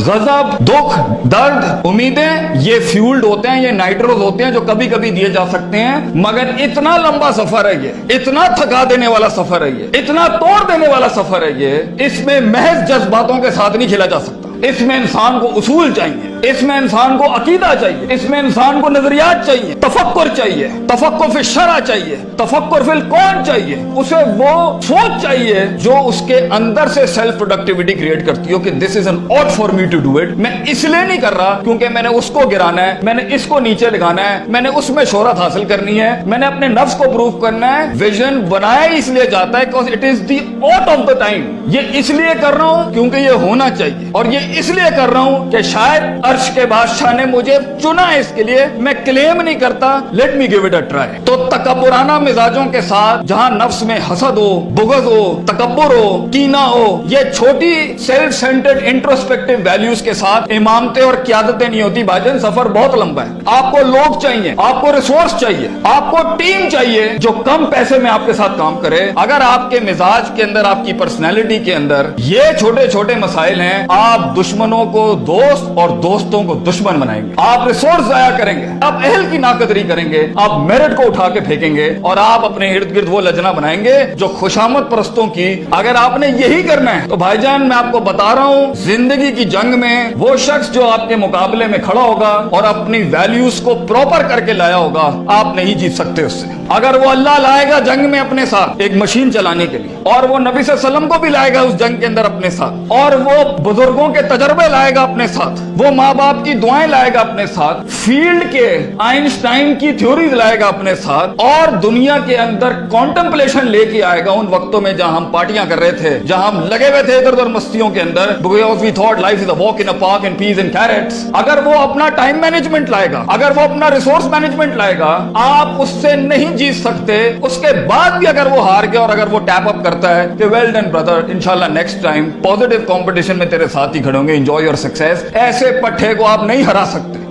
गजब, दुख, दर्द, उम्मीदें, ये फ्यूल्ड होते हैं, ये नाइट्रोज होते हैं जो कभी कभी दिए जा सकते हैं, मगर इतना लंबा सफर है ये, इतना थका देने वाला सफर है ये, इतना तोड़ देने वाला सफर है ये, इसमें महज जज्बातों के साथ नहीं खेला जा सकता। इसमें इंसान को उसूल चाहिए, इसमें इंसान को अकीदा चाहिए, इसमें इंसान को नजरियात चाहिए, तफक्कुर चाहिए, तफक्कुर फिल शरा चाहिए, तफक्कुर फिल कौन चाहिए, उसे वो सोच चाहिए जो उसके अंदर से सेल्फ प्रोडक्टिविटी क्रिएट करती हो कि this is an ought for me to do it. मैं इसलिए नहीं कर रहा क्योंकि मैंने उसको गिराना है, मैंने इसको नीचे लगाना है, मैंने उसमें शोहरत हासिल करनी है, मैंने अपने नफ्स को प्रूव करना है। विजन बनाया इसलिए जाता है because it is the ought of the time. ये इसलिए कर रहा हूं क्योंकि ये होना चाहिए, और ये इसलिए कर रहा हूं कि शायद अर्श के बादशाह ने मुझे चुना है इसके लिए। मैं क्लेम नहीं करता, let me give it a try. तो तकब्बुराना मिजाजों के साथ जहां नफ्स में हसद हो, बुग़्ज़ हो, तकब्बुर हो, कीना हो, ये छोटी सेल्फ सेंटर्ड इंट्रोस्पेक्टिव वैल्यूज के साथ इमामतें और क़यादतें नहीं होती भाईजान। सफर बहुत लंबा है। आपको लोग चाहिए, आपको रिसोर्स चाहिए, आपको टीम चाहिए जो कम पैसे में आपके साथ काम करे। अगर आपके मिजाज के अंदर, आपकी पर्सनैलिटी के अंदर ये छोटे छोटे मसाइल हैं, आप दुश्मनों को दोस्त और दोस्तों को दुश्मन बनाएंगे, आप रिसोर्स जाया करेंगे, आप अहल की नाकदरी करेंगे, आप मेरिट को उठा के फेंकेंगे, और आप अपने इर्द गिर्द वो लजना बनाएंगे जो खुशामद परस्तों की। अगर आपने यही करना है तो भाईजान मैं आपको बता रहा हूं, जिंदगी की जंग में वो शख्स जो आपके मुकाबले में खड़ा होगा और अपनी वैल्यूज को प्रॉपर करके लाया होगा, आप नहीं जीत सकते उससे। अगर वो अल्लाह लाएगा जंग में अपने साथ एक मशीन चलाने के लिए, और वो नबी सल्लल्लाहु अलैहि वसल्लम को भी लाएगा उस जंग के अंदर अपने साथ, और वो बुजुर्गों के तजर्बे लाएगा अपने साथ, वो माँ बाप की दुआएं लाएगा अपने साथ, फील्ड के आइंस्टाइन की थ्योरीज लाएगा अपने साथ, और दुनिया के अंदर कॉन्टेम्पलेशन लेके आएगा उन वक्तों में जहां हम पार्टियां कर रहे थे, जहां हम लगे हुए थे इधर उधर मस्तियों के अंदर, because we thought life is a walk in a park and peas and carrots। अगर वो अपना टाइम मैनेजमेंट लाएगा, अगर वो अपना रिसोर्स मैनेजमेंट लाएगा, आप उससे नहीं जीत सकते। उसके बाद भी अगर वो हार गया और अगर वो टैप अप करता है कि वेल डन ब्रदर, इंशाल्लाह नेक्स्ट टाइम पॉजिटिव कंपटीशन में तेरे साथ ही खड़े होंगे, एंजॉय योर सक्सेस, ऐसे पट्टे को आप नहीं हरा सकते।